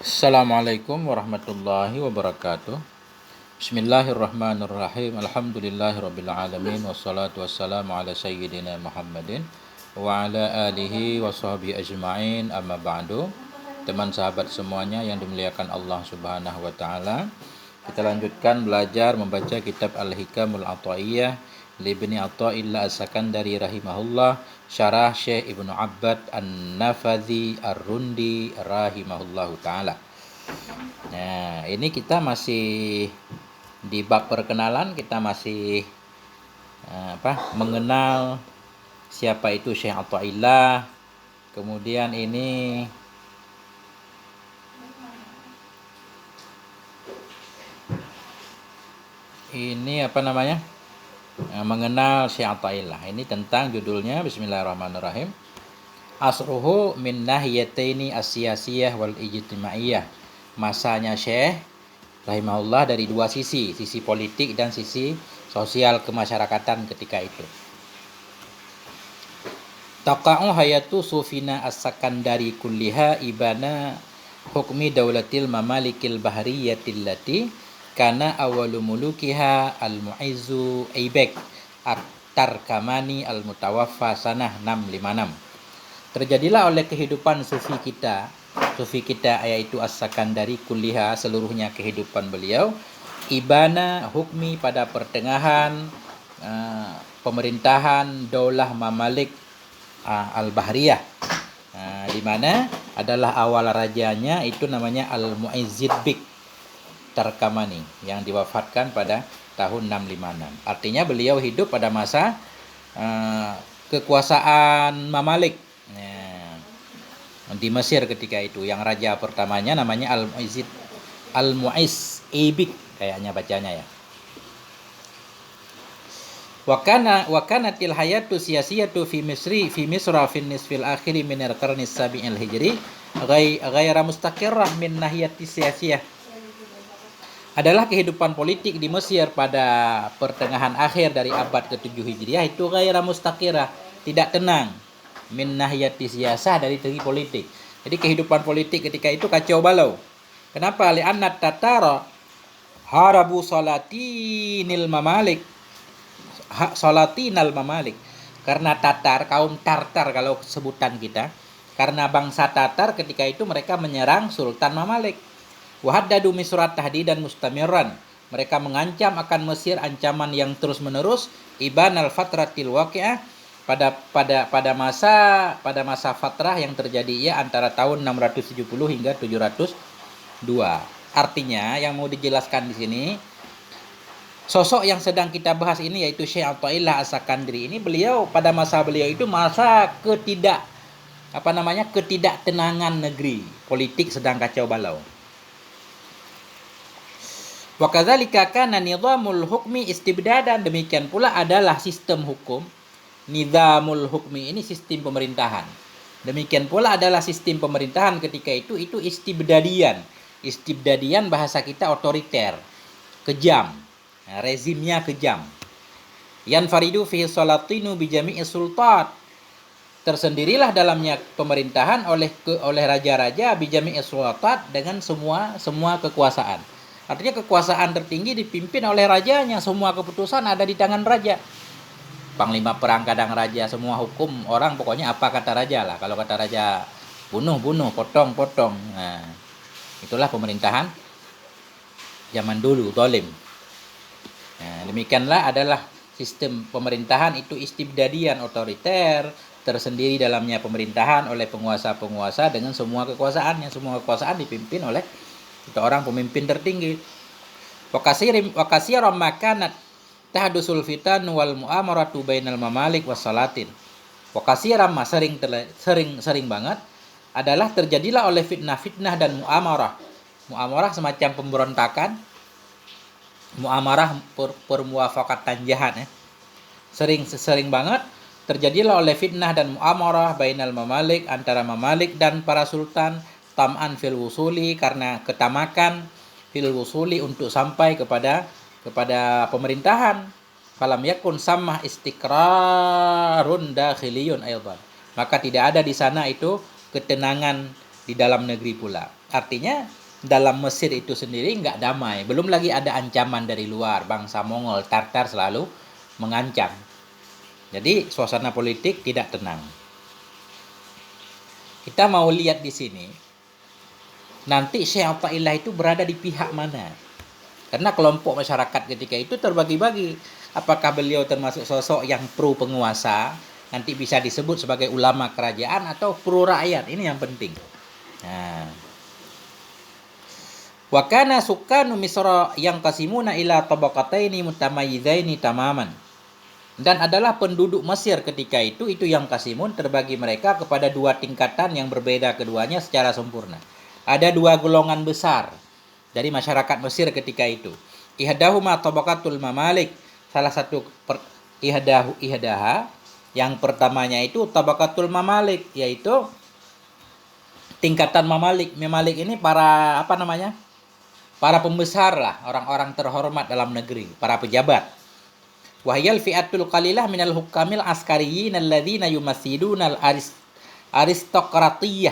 Assalamualaikum warahmatullahi wabarakatuh. Bismillahirrahmanirrahim. Alhamdulillahirabbil alamin wassalatu wassalamu ala sayyidina Muhammadin wa ala alihi washabihi ajmain. Amma ba'du. Teman sahabat semuanya yang dimuliakan Allah Subhanahu wa taala. Kita lanjutkan belajar membaca kitab Al-Hikamul Athaiyah Ibni Atha'illah As-Sakandari rahimahullah, syarah Syekh Ibnu Abbad An-Nafadhi Ar-Rundi rahimahullahu taala. Nah, ini kita masih di bab perkenalan, kita masih mengenal siapa itu Syekh Atha'illah. Kemudian ini mengenal Syekh Atha'illah. Ini tentang judulnya, bismillahirrahmanirrahim, Asruhu min nahiyataini as-siyasiyah wal ijtimaiyah. Masanya Syekh rahimahullah dari dua sisi politik dan sisi sosial kemasyarakatan ketika itu. Taqa'u hayatu sufina as-sakandari kulliha ibana hukmi daulatil mamalikil bahriyatil lati kana awalu mulukiha al-mu'izzu Aibek at-Tarkamani al-mutawaffa sanah 656. Terjadilah oleh kehidupan sufi kita yaitu As-Sakandari kulliha, seluruhnya kehidupan beliau, ibana hukmi pada pertengahan pemerintahan Daulah Mamalik Al-Bahriyah, di mana adalah awal rajanya itu namanya Al-Mu'izzid Bik Tarkamani yang diwafatkan pada tahun 656. Artinya beliau hidup pada masa kekuasaan Mamalik di Mesir ketika itu. Yang raja pertamanya namanya Al-Mu'izz Aibik, kayaknya bacanya ya. Wa kanatil hayatu siyasiyatu fi Misra fi nisfil akhiri min al-qarni as-sabi'il hijri ghaira mustaqirrah min nahiyati siyasiyah. Adalah kehidupan politik di Mesir pada pertengahan akhir dari abad ke-7 Hijriah itu ghaira mustaqirrah, tidak tenang, min nahiyati siyasah, dari segi politik. Jadi kehidupan politik ketika itu kacau balau. Kenapa? Li'anna tatara harabu salatinil mamalik. Karena Tatar, kaum Tartar kalau sebutan kita, karena bangsa Tatar ketika itu mereka menyerang Sultan Mamalik. Wahaddadu misrat tahdidan mustamiran. Mereka mengancam akan Mesir ancaman yang terus-menerus, iban al-fatratil waqi'ah, pada masa fatrah yang terjadi antara tahun 670 hingga 702. Artinya yang mau dijelaskan di sini, sosok yang sedang kita bahas ini yaitu Syekh Atha'illah As-Sakandari ini, beliau pada masa beliau itu masa ketidaktenangan negeri, politik sedang kacau balau. Wa kadzalika kana nizamul hukmi istibdadan, demikian pula adalah sistem hukum. Nizamul hukmi ini sistem pemerintahan. Demikian pula adalah sistem pemerintahan ketika itu istibdadian. Istibdadian bahasa kita otoriter, kejam. Nah, rezimnya kejam. Yanfaridu fi salatinu bi jami'i sultat. Tersendirilah dalamnya pemerintahan oleh raja-raja bi jami'i sultat, dengan semua kekuasaan. Artinya kekuasaan tertinggi dipimpin oleh rajanya, semua keputusan ada di tangan raja. Panglima perang kadang raja, semua hukum orang pokoknya apa kata raja lah. Kalau kata raja bunuh, potong. Nah, itulah pemerintahan zaman dulu, zalim. Nah, demikianlah adalah sistem pemerintahan itu istibdadian, otoriter, tersendiri dalamnya pemerintahan oleh penguasa-penguasa dengan semua kekuasaannya. Semua kekuasaan dipimpin oleh orang pemimpin tertinggi. Wakasiram makanat tahdusul fitan wal mu'amaratu bainal mamalik wassalatin. Wakasiram sering banget adalah terjadilah oleh fitnah dan mu'amarah. Mu'amarah semacam pemberontakan, mu'amarah permuafakatan jahat ya. Sering banget terjadilah oleh fitnah dan mu'amarah bainal mamalik, antara mamalik dan para sultan, tam'an fil wusuli, karena ketamakan fil wusuli untuk sampai kepada pemerintahan. Falam yakun samah istiqrarun dakhiliyun aidan. Maka tidak ada di sana itu ketenangan di dalam negeri pula. Artinya dalam Mesir itu sendiri nggak damai. Belum lagi ada ancaman dari luar, bangsa Mongol, Tartar selalu mengancam. Jadi suasana politik tidak tenang. Kita mau lihat di sini, nanti Syekh Athaillah itu berada di pihak mana? Karena kelompok masyarakat ketika itu terbagi-bagi. Apakah beliau termasuk sosok yang pro penguasa, nanti bisa disebut sebagai ulama kerajaan, atau pro rakyat? Ini yang penting. Nah, wa kana sukkanu Misra yang qasimuna ila tabaqataini mutamayyizaini tamaman. Dan adalah penduduk Mesir ketika itu yang qasimun terbagi mereka kepada dua tingkatan yang berbeda keduanya secara sempurna. Ada dua golongan besar dari masyarakat Mesir ketika itu. Ihdahuma tabaqatul mamalik, salah satu ihdaha yang pertamanya itu tabaqatul mamalik, yaitu tingkatan mamalik. Mamalik ini para para pembesar lah, orang-orang terhormat dalam negeri, para pejabat. Wahyal fi'atul qalilah minal hukamil askariyyin alladzina yumassiluna aristokratiyah.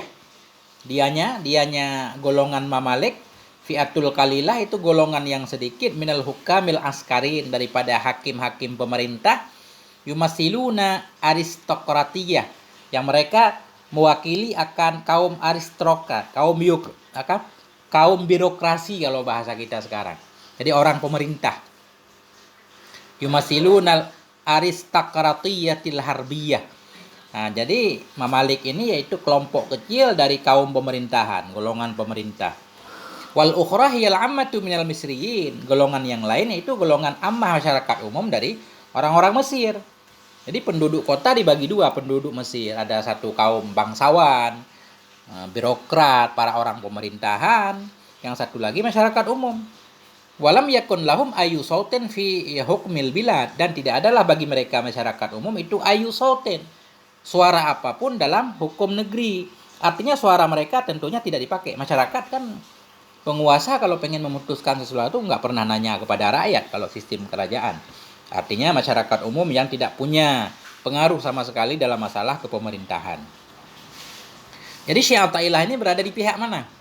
Dianya golongan mamalik. Fi'atul qalilah itu golongan yang sedikit minal hukamil askarin, daripada hakim-hakim pemerintah. Yumassiluna aristokratiyah, yang mereka mewakili akan kaum aristokrat, kaum birokrasi kalau bahasa kita sekarang. Jadi orang pemerintah. Yumasilunal aristokratiyatil harbiyah. Nah, jadi mamalik ini yaitu kelompok kecil dari kaum pemerintahan, golongan pemerintah. Wal ukhra hiyal ammatu minal misriyin. Golongan yang lain yaitu golongan ammah, masyarakat umum dari orang-orang Mesir. Jadi penduduk kota dibagi dua, penduduk Mesir. Ada satu kaum bangsawan, birokrat, para orang pemerintahan. Yang satu lagi masyarakat umum. Walam yakun lahum ayu sautin fi hukmil bilad, dan tidak adalah bagi mereka masyarakat umum itu ayu sautin, suara apapun dalam hukum negeri. Artinya suara mereka tentunya tidak dipakai. Masyarakat kan penguasa kalau pengen memutuskan sesuatu nggak pernah nanya kepada rakyat kalau sistem kerajaan. Artinya masyarakat umum yang tidak punya pengaruh sama sekali dalam masalah kepemerintahan. Jadi Syekh Athaillah ini berada di pihak mana?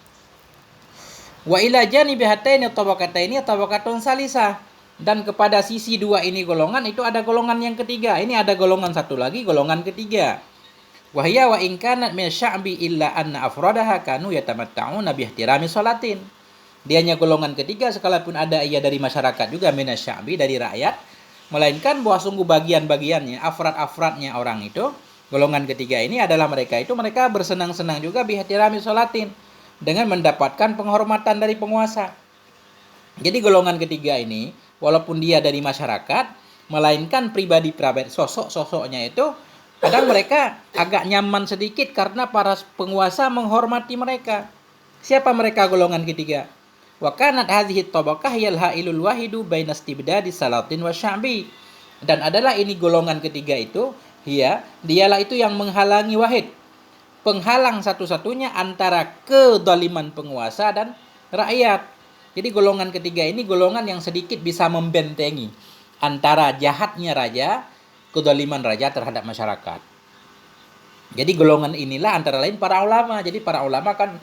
Wa ila janibi hataini tabaqataini tabaqatun salisa, dan kepada sisi dua ini golongan itu ada golongan yang ketiga. Ini ada golongan satu lagi, golongan ketiga. Wa hiya wa in kanat min sya'bi illa anna afradaha kanu yatamatta'una bi ihtirami salatin. Dianya golongan ketiga sekalipun ada ia dari masyarakat juga, minasya'bi dari rakyat, melainkan bahwa sungguh bagian-bagiannya, afrad-afradnya orang itu, golongan ketiga ini adalah mereka bersenang-senang juga bi ihtirami salatin, dengan mendapatkan penghormatan dari penguasa. Jadi golongan ketiga ini walaupun dia dari masyarakat, melainkan pribadi-pribadi, sosok-sosoknya itu kadang mereka agak nyaman sedikit karena para penguasa menghormati mereka. Siapa mereka golongan ketiga? Wa kanat hadhihi tabaqah yal hailul wahidu baina istibdadi salatin wa sya'bi. Dan adalah ini golongan ketiga itu, dialah itu yang menghalangi wahid, penghalang satu-satunya antara kedoliman penguasa dan rakyat. Jadi golongan ketiga ini golongan yang sedikit bisa membentengi antara jahatnya raja, kedoliman raja terhadap masyarakat. Jadi golongan inilah antara lain para ulama. Jadi para ulama kan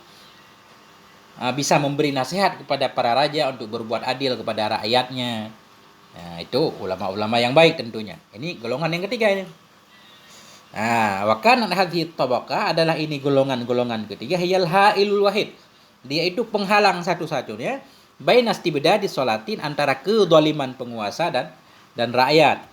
bisa memberi nasihat kepada para raja untuk berbuat adil kepada rakyatnya. Nah, itu ulama-ulama yang baik tentunya. Ini golongan yang ketiga ini. Nah, wa kana hadhihi tabaqah adalah ini golongan-golongan ketiga, hiyal hailul wahid. Dia itu penghalang satu-satunya baina istibdadi salatin, antara kedoliman penguasa dan rakyat.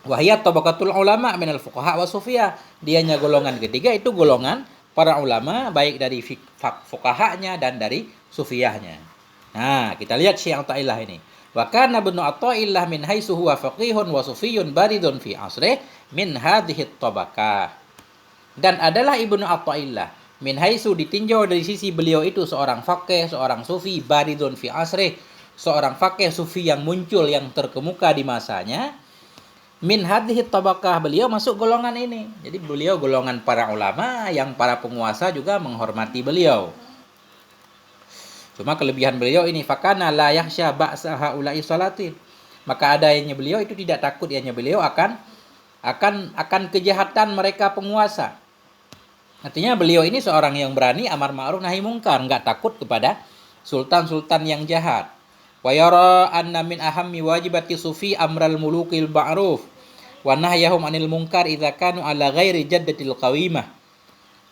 Wa hiya tabaqatul ulama minal fuqaha wa sufiyah. Dianya golongan ketiga itu golongan para ulama baik dari fuqahanya dan dari sufiyahnya. Nah, kita lihat Syekh Athaillah ini. Wa kana ibnu Athaillah min haitsu huwa faqihun wa sufiyyun baridun fi asrih min hadhihi tabaqah. Dan adalah Ibnu Athaillah min haitsu ditinjau dari sisi beliau itu seorang faqih, seorang sufi, baridun fi asrih, seorang faqih sufi yang muncul, yang terkemuka di masanya. Min hadhihi tabaqah, beliau masuk golongan ini. Jadi beliau golongan para ulama yang para penguasa juga menghormati beliau. Cuma kelebihan beliau ini, fakana la yakhsha ba'sa haula'i salatin. Maka adanya beliau itu tidak takut, beliau akan kejahatan mereka penguasa. Artinya beliau ini seorang yang berani amar ma'ruf nahi mungkar, enggak takut kepada sultan-sultan yang jahat. Wa yara anna min ahammi wajibati sufi amral mulukil ma'ruf wa nahyahum anil munkar idza kanu ala ghairi jaddatil qawimah.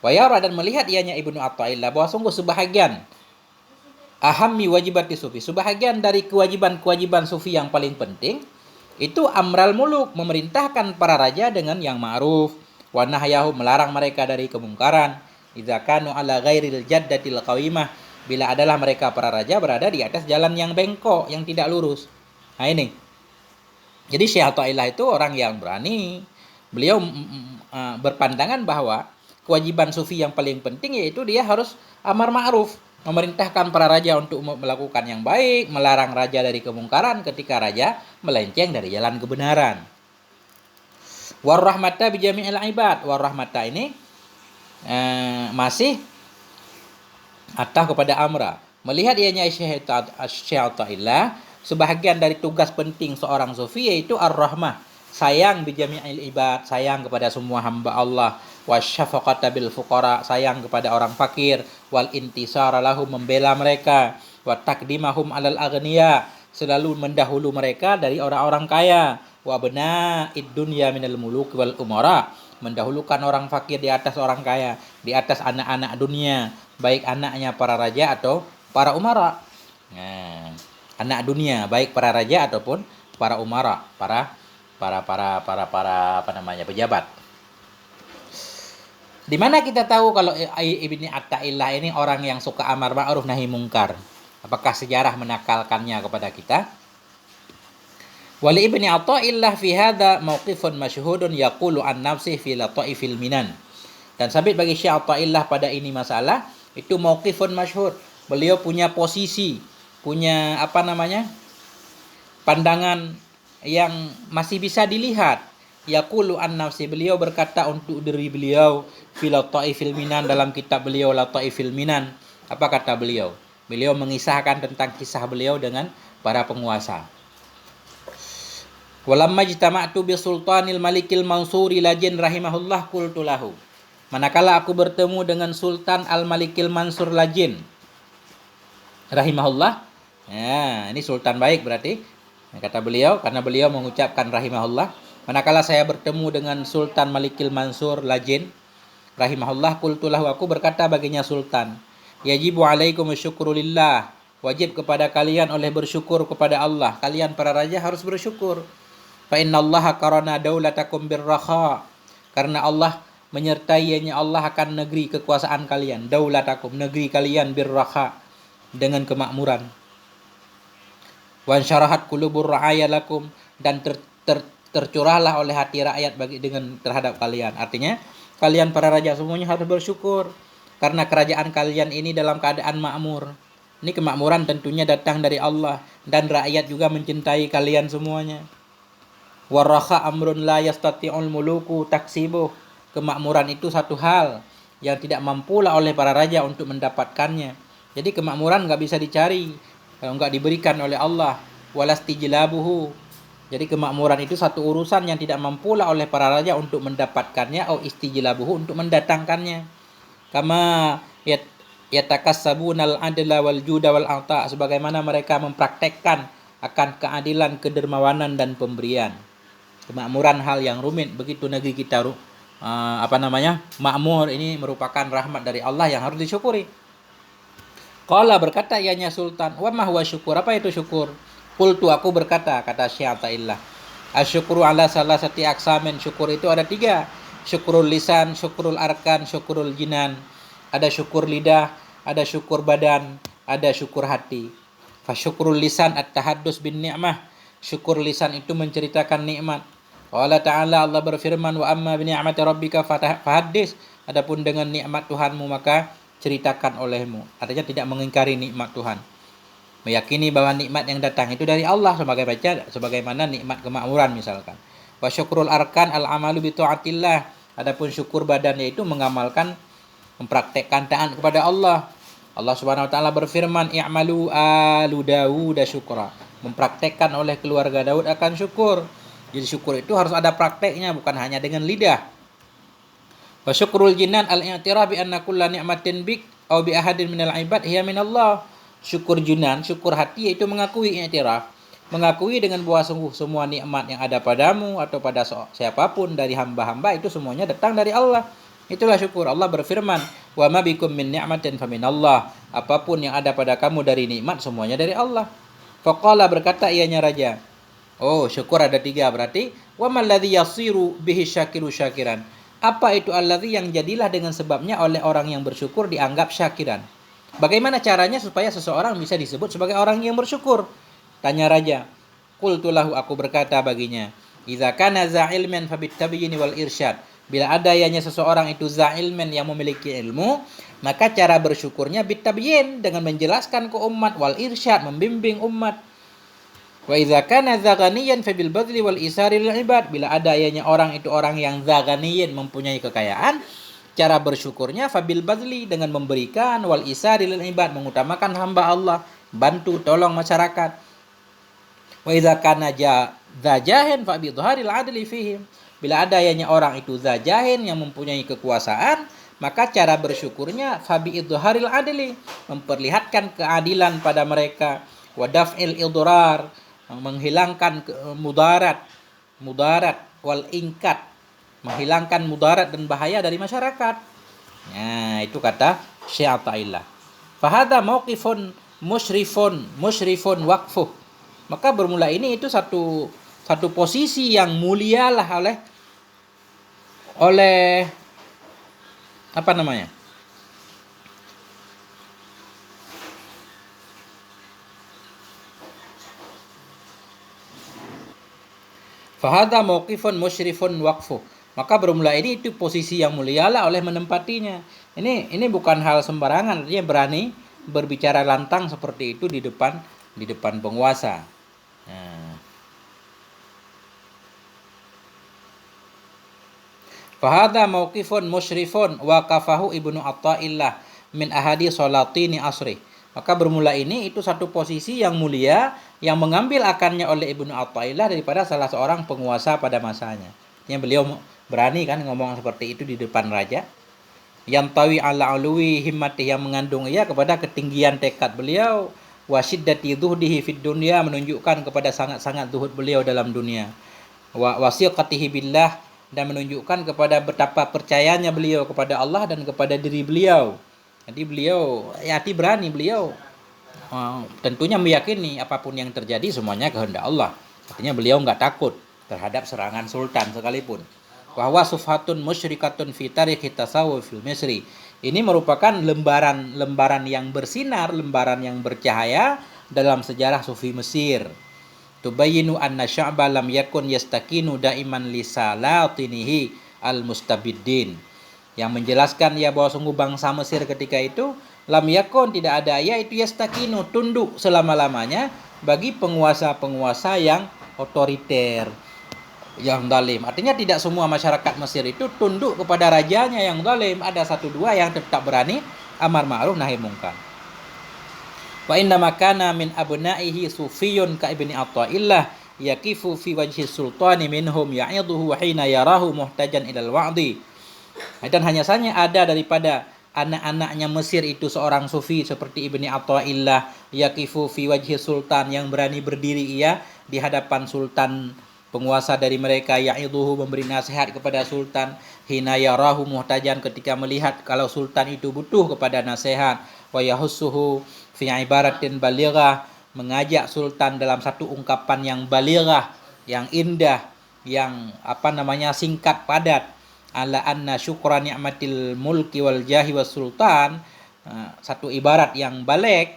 Wa yara, dan melihat ianya Ibnu Athaillah bahwa sungguh sebahagian ahammi wajibati sufi, sebahagian dari kewajiban-kewajiban sufi yang paling penting itu amral muluk, memerintahkan para raja dengan yang ma'ruf, wa nahyahum, melarang mereka dari kemungkaran, idza kanu ala ghairil jaddatil qawimah, bila adalah mereka para raja berada di atas jalan yang bengkok, yang tidak lurus. Nah ini. Jadi Syekh Athaillah itu orang yang berani. Beliau berpandangan bahwa kewajiban sufi yang paling penting yaitu dia harus amar ma'ruf, memerintahkan para raja untuk melakukan yang baik, melarang raja dari kemungkaran ketika raja melenceng dari jalan kebenaran. Warahmata bijami'il ibad. Warahmata ini masih atah kepada amra. Melihat ianya Syekh Athaillah, sebahagian dari tugas penting seorang sufi yaitu ar-rahmah, sayang bijami'il ibad, sayang kepada semua hamba Allah, wasyafaqata bil fuqara, sayang kepada orang fakir, wal intisara lahum, membela mereka, wa taqdimahum alal aghniya, selalu mendahulu mereka dari orang-orang kaya, wa bana'id dunya minal muluk wal umara, mendahulukan orang fakir di atas orang kaya, di atas anak-anak dunia, baik anaknya para raja atau para umara. Nah, anak dunia baik para raja ataupun para umara, para pejabat. Di mana kita tahu kalau Ibnu Athaillah ini orang yang suka amar ma'ruf nahi mungkar? Apakah sejarah menakalkannya kepada kita? Wali Ibnu Athaillah fi hadza mauqifun masyhudun yaqulu an nafsihi fi lataifil minan. Dan sabit bagi Syekh Athaillah pada ini masalah itu mauqifun masyhur. Beliau punya posisi, punya pandangan yang masih bisa dilihat. Yaqulu an nafsi, beliau berkata untuk diri beliau, fi lataifil minan, dalam kitab beliau Lataifil Minan. Apa kata beliau? Beliau mengisahkan tentang kisah beliau dengan para penguasa. Walamma jitama'tu bi sultanil malikil mansuri lajin rahimahullah qultu lahu. Manakala aku bertemu dengan Sultan Al-Malikil Mansur Lajin rahimahullah. Ya, ini sultan baik berarti. Kata beliau, karena beliau mengucapkan rahimahullah. Manakala saya bertemu dengan Sultan Malikil Mansur Lajin rahimahullah, qultu lahu, aku berkata baginya sultan, yajibu alaikum syukru lillah, wajib kepada kalian oleh bersyukur kepada Allah. Kalian para raja harus bersyukur. Fa innallaha qarana daulatakum birraha, karena Allah menyertai Allah akan negeri kekuasaan kalian, daulatakum, negeri kalian, birraha, dengan kemakmuran. Wan syarahat qulubur ra'aya lakum, dan tercurahlah oleh hati rakyat terhadap kalian. Artinya kalian para raja semuanya harus bersyukur karena kerajaan kalian ini dalam keadaan makmur. Ini kemakmuran tentunya datang dari Allah, dan rakyat juga mencintai kalian semuanya. Warraha amrun la yastati'ul muluku taksibuh, kemakmuran itu satu hal yang tidak mampulah oleh para raja untuk mendapatkannya. Jadi kemakmuran enggak bisa dicari kalau enggak diberikan oleh Allah. Walastijlabuhu, jadi kemakmuran itu satu urusan yang tidak mampulah oleh para raja untuk mendapatkannya, atau istijlabuhu, untuk mendatangkannya. Kama yatakassabunal adla wal juda wal ata, sebagaimana mereka mempraktekkan akan keadilan, kedermawanan dan pemberian. Kemakmuran hal yang rumit, begitu negeri kita makmur, ini merupakan rahmat dari Allah yang harus disyukuri. Qala, berkata ianya sultan, wa ma huwa syukur, apa itu syukur? Qultu, aku berkata, kata Syekh Athaillah, asyukru ala salasati aqsamin, syukur itu ada 3. Syukurul lisan, syukurul arkan, syukurul jinan. Ada syukur lidah, ada syukur badan, ada syukur hati. Fa syukurul lisan at-tahaddus bin ni'mah, syukur lisan itu menceritakan nikmat. Allah Ta'ala, Allah berfirman, wa amma bi ni'mati rabbika fahaddis, adapun dengan nikmat Tuhanmu maka ceritakan olehmu. Artinya tidak mengingkari nikmat Tuhan, meyakini bahwa nikmat yang datang itu dari Allah, sebagaimana nikmat kemakmuran misalkan. Wa syukrul arkan al-amalu bi taatillah, adapun syukur badan yaitu mengamalkan, mempraktekkan taat kepada Allah. Allah Subhanahu wa taala berfirman, i'malu alu Daud syukra, mempraktekkan oleh keluarga Daud akan syukur. Jadi syukur itu harus ada prakteknya, bukan hanya dengan lidah. Wa syukrul jinan al-i'tiraf bi anna kulla ni'matin bik aw bi ahadin minal ibad hiya minallah. Syukur junan, syukur hati yaitu mengakui i'tiraf, mengakui dengan bahwa sungguh semua nikmat yang ada padamu atau pada siapapun dari hamba-hamba itu semuanya datang dari Allah. Itulah syukur. Allah berfirman, "Wa ma bikum min ni'matin faminallah." Apapun yang ada pada kamu dari nikmat semuanya dari Allah. Faqala, berkata ianya raja. Oh, syukur ada tiga berarti. Wa mal ladzi yasiru bihi syakiru syakiran. Apa itu alladzi yang jadilah dengan sebabnya oleh orang yang bersyukur dianggap syakiran? Bagaimana caranya supaya seseorang bisa disebut sebagai orang yang bersyukur? Tanya raja. Qultu lahu, aku berkata baginya, idza kana za ilmin fabittabyin wal irsyad. Bila ada ianya seseorang itu za ilmin yang memiliki ilmu, maka cara bersyukurnya bitabyin dengan menjelaskan ke umat, wal irsyad membimbing umat. Wa idza kana za ghaniyan fabil badli wal isari lil ibad. Bila ada ianya orang itu orang yang za ghaniyin mempunyai kekayaan, cara bersyukurnya fabil badli dengan memberikan, wal isari lil ibad mengutamakan hamba Allah, bantu tolong masyarakat. Wa idza kana zajahin fa bi dhaharil adli fihim. Bila ada ianya orang itu zajahin yang mempunyai kekuasaan, maka cara bersyukurnya fa bi dhaharil adli memperlihatkan keadilan pada mereka, wa daf'il idrar menghilangkan mudarat wal ingkat menghilangkan mudarat dan bahaya dari masyarakat. Nah, itu kata Syekh Athaillah. Fahada mauqifun musyrifun waqfuh. Maka bermula ini itu satu posisi yang mulialah oleh apa namanya? Fahada mauqifun musyrifun waqfuh. Maka bermula ini itu posisi yang mulialah oleh menempatinya. Ini bukan hal sembarangan, artinya berani berbicara lantang seperti itu di depan penguasa. Nah. Fahada mauqifun musyrifun waqafahu Ibnu Athaillah min ahadi salatini asri. Maka bermula ini itu satu posisi yang mulia yang mengambil akannya oleh Ibnu Athaillah daripada salah seorang penguasa pada masanya. Artinya beliau berani kan ngomong seperti itu di depan raja. Yang tawi ala alwi himmati, yang mengandung ia kepada ketinggian tekad beliau, wa syiddati zuhdihi fid dunya, menunjukkan kepada sangat-sangat zuhud beliau dalam dunia. Wa wasiqatihi billah, dan menunjukkan kepada betapa percayanya beliau kepada Allah dan kepada diri beliau. Jadi beliau hati berani, beliau tentunya meyakini apapun yang terjadi semuanya kehendak Allah. Artinya beliau enggak takut terhadap serangan sultan sekalipun. Bahwa sufhatun musyrikatun fi tarikh tasawuf fil Misri. Ini merupakan lembaran yang bersinar, lembaran yang bercahaya dalam sejarah sufi Mesir. Tubayyinu anna sya'ba lam yakun yastakinu daiman li salatinihi al-mustabiddin. Yang menjelaskan ya bahwa sungguh bangsa Mesir ketika itu lam yakun, tidak ada ya itu yastakinu, tunduk selama-lamanya bagi penguasa-penguasa yang otoriter, yang zalim. Artinya tidak semua masyarakat Mesir itu tunduk kepada rajanya yang zalim. Ada satu dua yang tetap berani amar ma'ruf nahi mungkar. Wa inna makana min abnaihi sufiyun ka ibni Athaillah yaqifu fi wajhi sultani minhum ya'idhuhu hina yarahu muhtajan ilal wa'di. Dan hanya saja ada daripada anak-anaknya Mesir itu seorang sufi seperti Ibni Athaillah yaqifu fi wajhi sultan, yang berani berdiri ia di hadapan sultan, penguasa dari mereka, ya'idhuhu memberi nasihat kepada sultan, hina yarahu muhtajan ketika melihat kalau sultan itu butuh kepada nasihat, wa yahussuhu fi ibaratin balighah, mengajak sultan dalam satu ungkapan yang balighah, yang indah, yang singkat padat, ala anna syukra ni'matil mulki wal jahi was sultan, satu ibarat yang baligh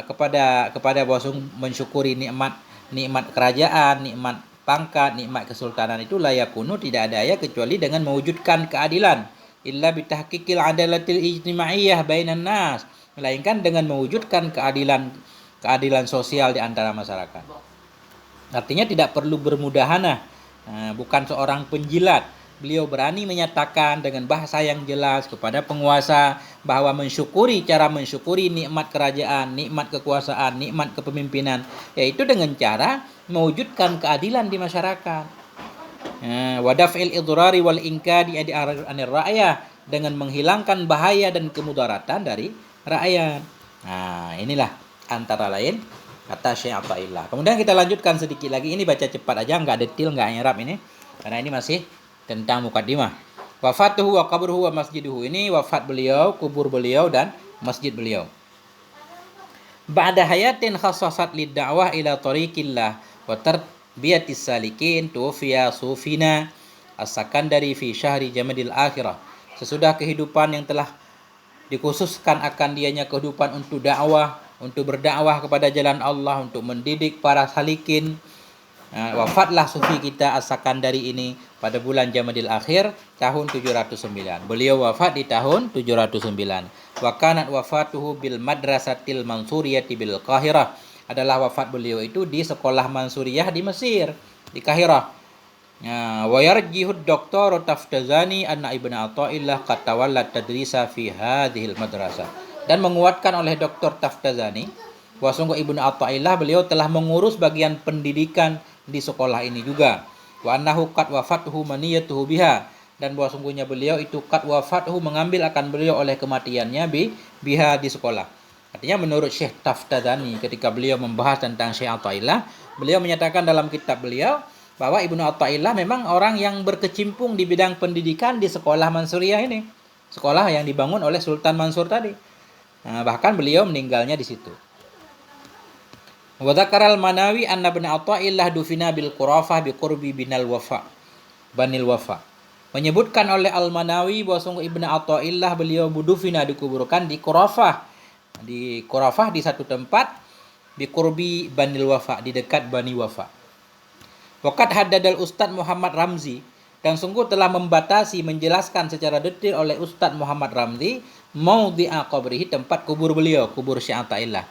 kepada bahwa mensyukuri nikmat kerajaan, nikmat pangkat, nikmat kesultanan itu la yakunu, tidak ada ya kecuali dengan mewujudkan keadilan, illa bitahqiqil adalatil ijtimaiyah bainan nas, melainkan dengan mewujudkan keadilan sosial di antara masyarakat. Artinya tidak perlu bermudahanah, bukan seorang penjilat. Beliau berani menyatakan dengan bahasa yang jelas kepada penguasa bahwa cara mensyukuri nikmat kerajaan, nikmat kekuasaan, nikmat kepemimpinan, yaitu dengan cara mewujudkan keadilan di masyarakat. Wa daf'il idrari wal inkadi anir ra'yah, dengan menghilangkan bahaya dan kemudaratan dari rakyat. Nah, inilah antara lain kata Syekh Athaillah. Kemudian kita lanjutkan sedikit lagi. Ini baca cepat aja, nggak detail, nggak nyerap ini. Karena ini masih tentang mukaddimah. Wafatuhu wa qabruhu wa masjiduhu. Ini wafat beliau, kubur beliau, dan masjid beliau. Ba'da hayatin khassasat lid da'wah ila tariqillah wa tarbiyatis salikin tuwfiya sufina as-Sakandari fi syahri Jamadil akhirah. Sesudah kehidupan yang telah dikhususkan akan dianya kehidupan untuk dakwah, untuk berdakwah kepada jalan Allah, untuk mendidik para salikin. Wafatlah sufi kita as-Sakandari ini pada bulan Jamadil akhir tahun 709. Beliau wafat di tahun 709. Wa kanat wafatuhu bil madrasatil mansuriyati bil Qahirah. Adalah wafat beliau itu di sekolah Mansuriyah di Mesir, di Kahirah. Wa yarjihu Dr. Taftazani anna Ibnu Athaillah qad tawalla tadrisa fi hadhil madrasah. Dan menguatkan oleh Dr. Taftazani bahwa sungguh Ibnu Athaillah beliau telah mengurus bagian pendidikan di sekolah ini juga. Wa annahu qad wafatuhu maniyatuhu biha, dan bahwa sungguhnya beliau itu qad wafatuhu mengambil akan beliau oleh kematiannya biha di sekolah. Artinya menurut Syekh Taftazani ketika beliau membahas tentang Syekh Athaillah, beliau menyatakan dalam kitab beliau bahwa Ibnu Athaillah memang orang yang berkecimpung di bidang pendidikan di sekolah Mansuriyah ini. Sekolah yang dibangun oleh Sultan Mansur tadi. Bahkan beliau meninggalnya di situ. Wa dzakara al-Manawi anna Ibnu Athaillah dufina bil Qurafah bi qurbi Banil Wafa. Menyebutkan oleh Al-Manawi bahwa sungguh Ibnu Athaillah beliau dufina dikuburkan di Qurafah. Di Qurafah di satu tempat bi qurbi Banil Wafa, di dekat Bani Wafa. Waqad haddadal Ustadz Muhammad Ramzi, dan sungguh telah membatasi, menjelaskan secara detail oleh Ustadz Muhammad Ramzi maudhi'a qabrihi, tempat kubur beliau, kubur Syekh Athaillah.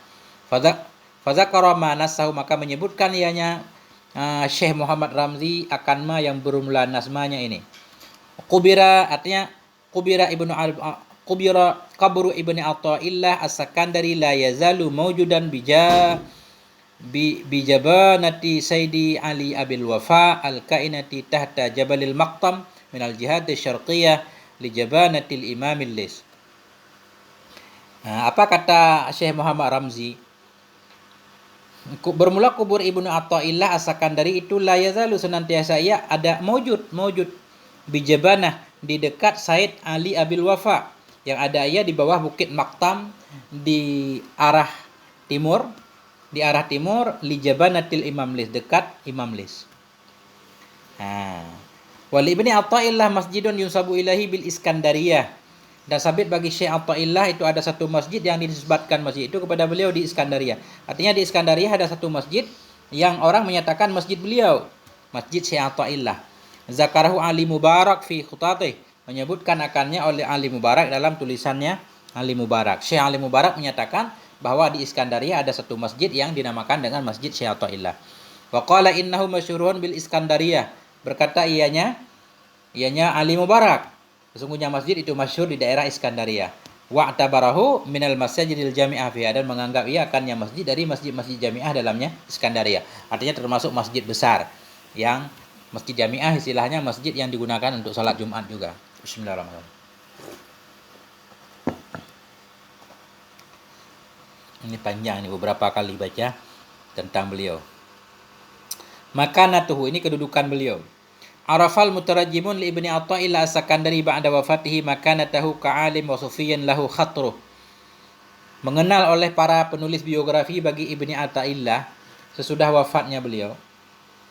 Fadzakara ma nasahu, maka menyebutkan ianya Syekh Muhammad Ramzi akan ma yang bermula nasmanya ini. Kubira, artinya kubira qabru Ibnu Athaillah as-Sakandari la yazalu mawjudan bijabanati Sayyidi Ali Abil Wafa al-kainati tahta Jabalil Maqtam minal jihad syarqiyah li jabanatil Imamil Lis. Apa kata Syekh Muhammad Ramzi? Bermula kubur Ibnu Athaillah as-Sakandari itu la yazalu, senantiasa ia ada mawjud bijabanah, di dekat Said Ali Abil Wafa, yang ada ia di bawah Bukit Maqtam di arah timur, li jabanatil Imam Lis, dekat Imam Lis. Wali Ibni Athaillah masjidun yunsabu ilahi bil Iskandariyah, dan sabit bagi Syekh Athaillah itu ada satu masjid yang dinisbatkan masjid itu kepada beliau di Iskandariyah. Artinya di Iskandariyah ada satu masjid yang orang menyatakan masjid beliau, Masjid Syekh Athaillah. Zakarahu Ali Mubarak fi khutatih, menyebutkan akannya oleh Ali Mubarak dalam tulisannya Ali Mubarak. Syekh Ali Mubarak menyatakan bahwa di Iskandariyah ada satu masjid yang dinamakan dengan Masjid Syekh Athaillah. Wa qala innahu masyhurun bil Iskandariyah, berkata ianya Ali Mubarak, sesungguhnya masjid itu masyhur di daerah Iskandariyah. Wa tabarahu minal masajidil jami'ah fiha, dan menganggap ia akannya masjid dari masjid-masjid jami'ah dalamnya Iskandariyah. Artinya termasuk masjid besar, yang masjid jami'ah istilahnya masjid yang digunakan untuk salat Jumat juga. Bismillahirrahmanirrahim. Ini panjang, ini beberapa kali baca tentang beliau. Makanatuhu, ini kedudukan beliau. Arafal mutarajjimun li Ibni Athaillah as-Sakandari ba'da wafatihi makanatahu ka'alim wa sufiyan lahu khatruh. Mengenal oleh para penulis biografi bagi Ibni Athaillah sesudah wafatnya beliau.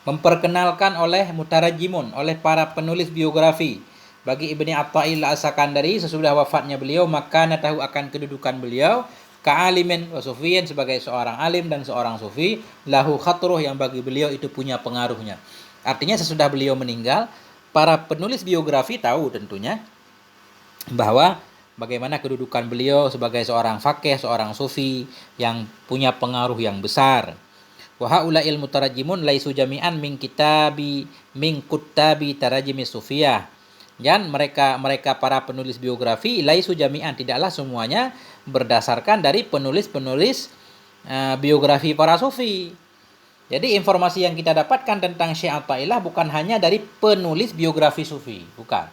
Memperkenalkan oleh mutarajjimun, oleh para penulis biografi bagi Ibni Athaillah as-Sakandari sesudah wafatnya beliau, makanatahu akan kedudukan beliau, ka'alimin wa sufiyan, sebagai seorang alim dan seorang sufi, lahu khatruh, yang bagi beliau itu punya pengaruhnya. Artinya sesudah beliau meninggal, para penulis biografi tahu tentunya bahwa bagaimana kedudukan beliau sebagai seorang faqih, seorang sufi yang punya pengaruh yang besar. Wa haula'il mutarajjimun laisu jami'an min kuttabi tarajimi sufiyah. Dan mereka para penulis biografi laisu jami'an, tidaklah semuanya berdasarkan dari penulis-penulis biografi para sufi. Jadi informasi yang kita dapatkan tentang Syekh Athaillah bukan hanya dari penulis biografi sufi, bukan.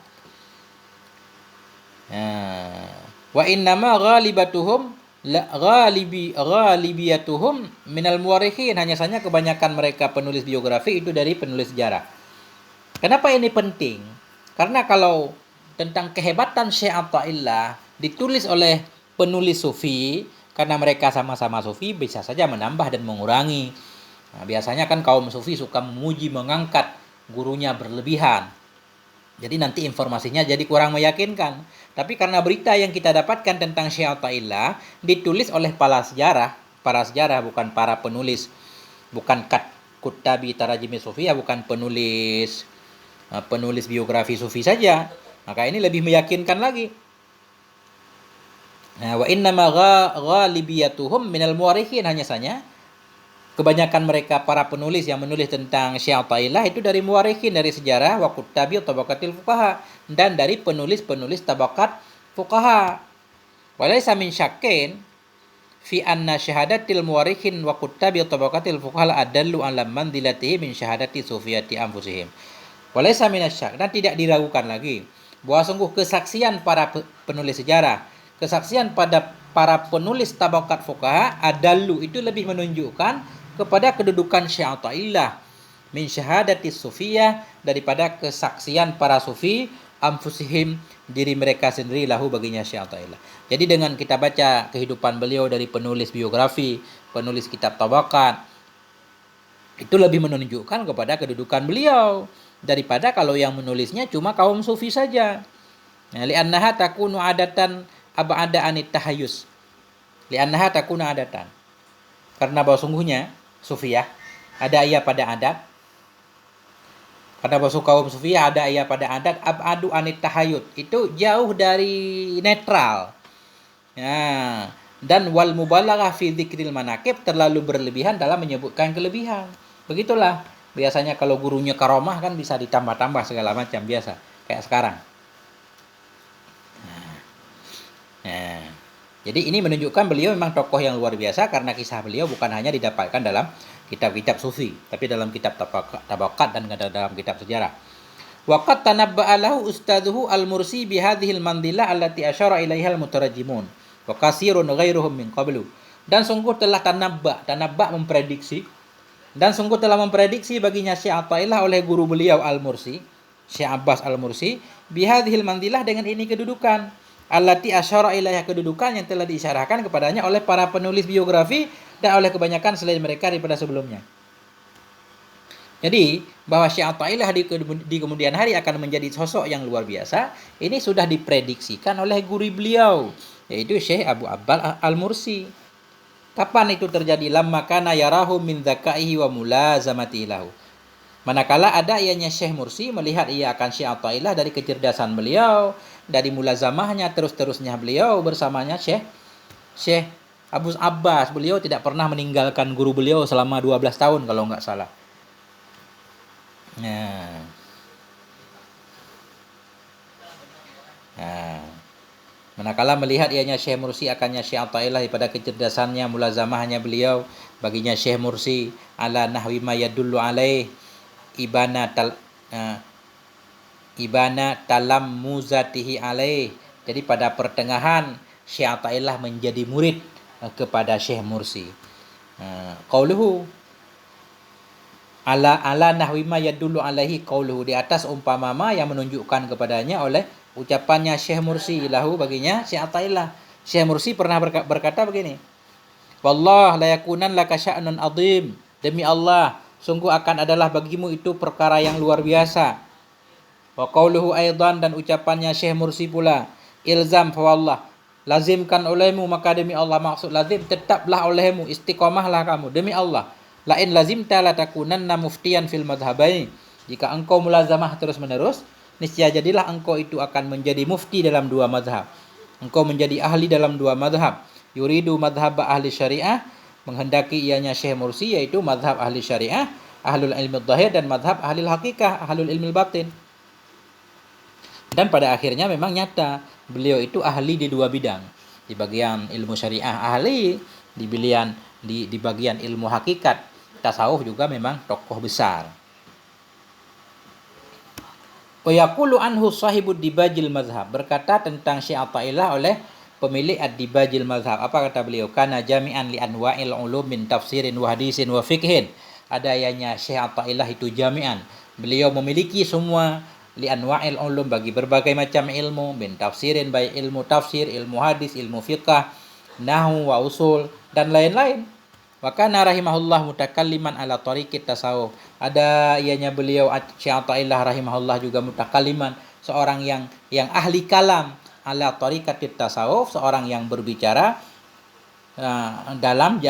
Wa innama ghalibatuhum ghalibiyatuhum minal muwarikhin, hanya saja kebanyakan mereka penulis biografi itu dari penulis sejarah. Kenapa ini penting? Karena kalau tentang kehebatan Syekh Athaillah ditulis oleh penulis sufi, karena mereka sama-sama sufi, bisa saja menambah dan mengurangi. Nah, biasanya kan kaum sufi suka memuji, mengangkat gurunya berlebihan. Jadi nanti informasinya jadi kurang meyakinkan. Tapi karena berita yang kita dapatkan tentang Syekh Athaillah ditulis oleh para sejarah bukan para penulis, bukan kutabi tarajimi sufi, bukan penulis biografi sufi saja. Maka ini lebih meyakinkan lagi. Nah, wa innama ghalibiyatuhum minal muwarikhin, hanya saja kebanyakan mereka para penulis yang menulis tentang Syekh Athaillah itu dari muwarikhin, dari sejarah, wa kuttabi tabaqatil fuqaha, dan dari penulis-penulis tabaqat fuqaha. Walaysa min syakkin fi anna syahadatil muwarikhin wa kuttabi tabaqatil fuqaha adallu ala manzilatihi min syahadati sufiyati anfusihim. Walaysa minasyak, dan tidak diragukan lagi bahwa sungguh kesaksian para penulis sejarah, kesaksian pada para penulis tabaqat fuqaha adallu itu lebih menunjukkan kepada kedudukan Syekh Athaillah min syahadati sufiyah, daripada kesaksian para sufi anfusihim, diri mereka sendiri, lahu baginya Syekh Athaillah. Jadi dengan kita baca kehidupan beliau dari penulis biografi, penulis kitab tabaqat, itu lebih menunjukkan kepada kedudukan beliau daripada kalau yang menulisnya cuma kaum sufi saja. Nah, li'annaha takunu adatan ab'ada anit tahayyus. Li'annaha takunu adatan. Karena bahwa sungguhnya sufiyah ada ia pada adat. Karena bahwa kaum sufiyah ada ia pada adat ab'adu anit tahayyud. Itu jauh dari netral. Ya, dan wal mubalaghah fi dzikril manaqib, terlalu berlebihan dalam menyebutkan kelebihan. Begitulah. Biasanya kalau gurunya karomah kan bisa ditambah-tambah segala macam, biasa. Kayak sekarang. Nah, jadi ini menunjukkan beliau memang tokoh yang luar biasa, karena kisah beliau bukan hanya didapatkan dalam kitab-kitab sufi, tapi dalam kitab tabaqat dan dalam kitab sejarah. Waqad tanabba'a lahu ustadzuhu al-Mursi bihadhil mandilah allati asyara ilaiha al-mutarajjimun wa katsirun ghairuhum min qablu. Dan sungguh telah tanabba memprediksi, dan sungguh telah memprediksi baginya Syekh Athaillah oleh guru beliau Al-Mursi, Syekh Abbas Al-Mursi, bihadhil mandilah, dengan ini kedudukan, allati asyara ilaiha, kedudukan yang telah diisyarahkan kepadanya oleh para penulis biografi dan oleh kebanyakan selain mereka daripada sebelumnya. Jadi bahwa Syekh Athaillah di kemudian hari akan menjadi sosok yang luar biasa, ini sudah diprediksikan oleh guru beliau, yaitu Syekh Abu Abbas Al-Mursi. Kapan itu terjadi? Lamma kana yarahu min dzakaihi wa mulazamati lahu. Manakala ada ianya Syekh Mursi melihat ia akan Syekh Athaillah dari kecerdasan beliau, dari mulazamahnya, terus-terusnya beliau bersamanya Syekh Abu Abbas. Beliau tidak pernah meninggalkan guru beliau selama 12 tahun kalau nggak salah. Manakala melihat ianya Syekh Mursi akannya Syekh Athaillah daripada kecerdasannya, mulazamahnya beliau, baginya Syekh Mursi ala nahwi ma yadullu alaih ibana talam muzatihi alaih. Jadi pada pertengahan Syekh Athaillah menjadi murid kepada Syekh Mursi. Qauluhu ala nahwi ma yadullu alaihi qauluhu, di atas umpama yang menunjukkan kepadanya oleh ucapannya Syekh Mursi lahu baginya Syekh Athaillah. Syekh Mursi pernah berkata begini, wallah la yakunan laka sya'nun adzim, demi Allah sungguh akan adalah bagimu itu perkara yang luar biasa. Wa qauluhu aidan, dan ucapannya Syekh Mursi pula, ilzam fa wallah, lazimkan olehmu, maka demi Allah, maksud lazim tetaplah olehmu, istiqomahlah kamu demi Allah. La in lazimta la takunanna muftiyan fil madhhabain, jika engkau mulazamah terus menerus, niscaya jadilah engkau itu akan menjadi mufti dalam dua mazhab. Engkau menjadi ahli dalam dua mazhab. Yuridu madhhab ahli syariah, menghendaki ianya Syekh Mursi, yaitu mazhab ahli syariah, ahlul ilmi dhahir, dan mazhab ahli hakikah, ahlul ilmi batin. Dan pada akhirnya memang nyata beliau itu ahli di dua bidang. Di bagian ilmu syariah ahli, di bagian ilmu hakikat tasawuf juga memang tokoh besar. Wa yaqulu anhu sahibud dibajil mazhab, berkata tentang Syekh Athaillah oleh pemilik ad-dibajil mazhab. Apa kata beliau? Kana jami'an li anwa'il ulum min tafsirin wa hadisin wa fiqhin. Adanya Syekh Athaillah itu jami'an. Beliau memiliki semua li anwa'il ulum, bagi berbagai macam ilmu, min tafsirin, baik ilmu tafsir, ilmu hadis, ilmu fiqh, nahwu wa usul dan lain-lain. Wa kana rahimahullah mutakalliman ala tariqit tasawuf. Ada ianya beliau Syekh Athaillah rahimahullah juga mutakalliman, seorang yang ahli kalam, ala tariqatit tasawuf, seorang yang berbicara dalam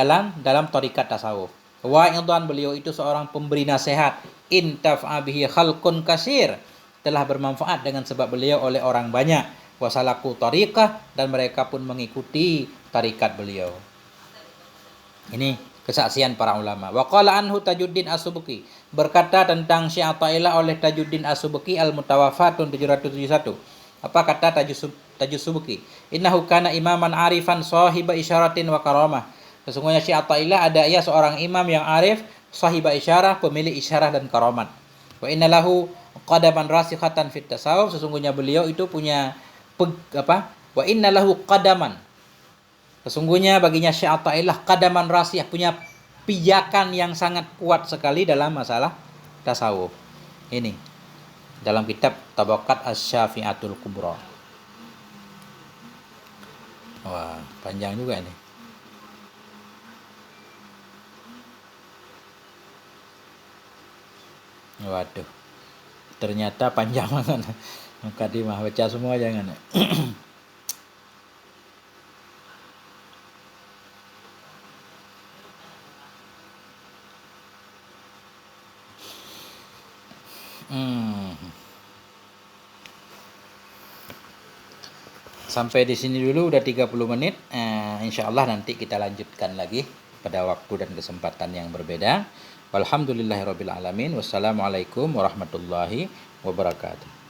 tarikat tasawuf. Wa'idhan, beliau itu seorang pemberi nasihat. Intafa bihi khalqun kasir, telah bermanfaat dengan sebab beliau oleh orang banyak. Wasalaku tariqah, dan mereka pun mengikuti tarikat beliau. Ini kesaksian para ulama. Wa qala anhu Tajuddin As-Subki, berkata tentang Syekh Athaillah oleh Tajuddin As-Subki al-Mutawaffatun 771. Apa kata Tajuddin Subki? Innahu kana imaman arifan sahiba isyaratin wa karamah. Sesungguhnya Syekh Athaillah ada ia seorang imam yang arif, sahiba isyarah, pemilik isyarah dan karamat. Wa innalahu qadaman rasikhatan fit tasawuf, sesungguhnya beliau itu punya wa innalahu qadaman, sesungguhnya baginya Syekh Athaillah qadaman rasiyah, punya pijakan yang sangat kuat sekali dalam masalah tasawuf. Ini dalam kitab Tabaqat Asy-Syafi'atul Kubra. Wah, panjang juga ini. Waduh, ternyata panjang banget. Mukadimah, baca semua jangan. Sampai di sini dulu, udah 30 menit. Insya Allah nanti kita lanjutkan lagi pada waktu dan kesempatan yang berbeda. Walhamdulillahirabbil alamin. Wassalamualaikum warahmatullahi wabarakatuh.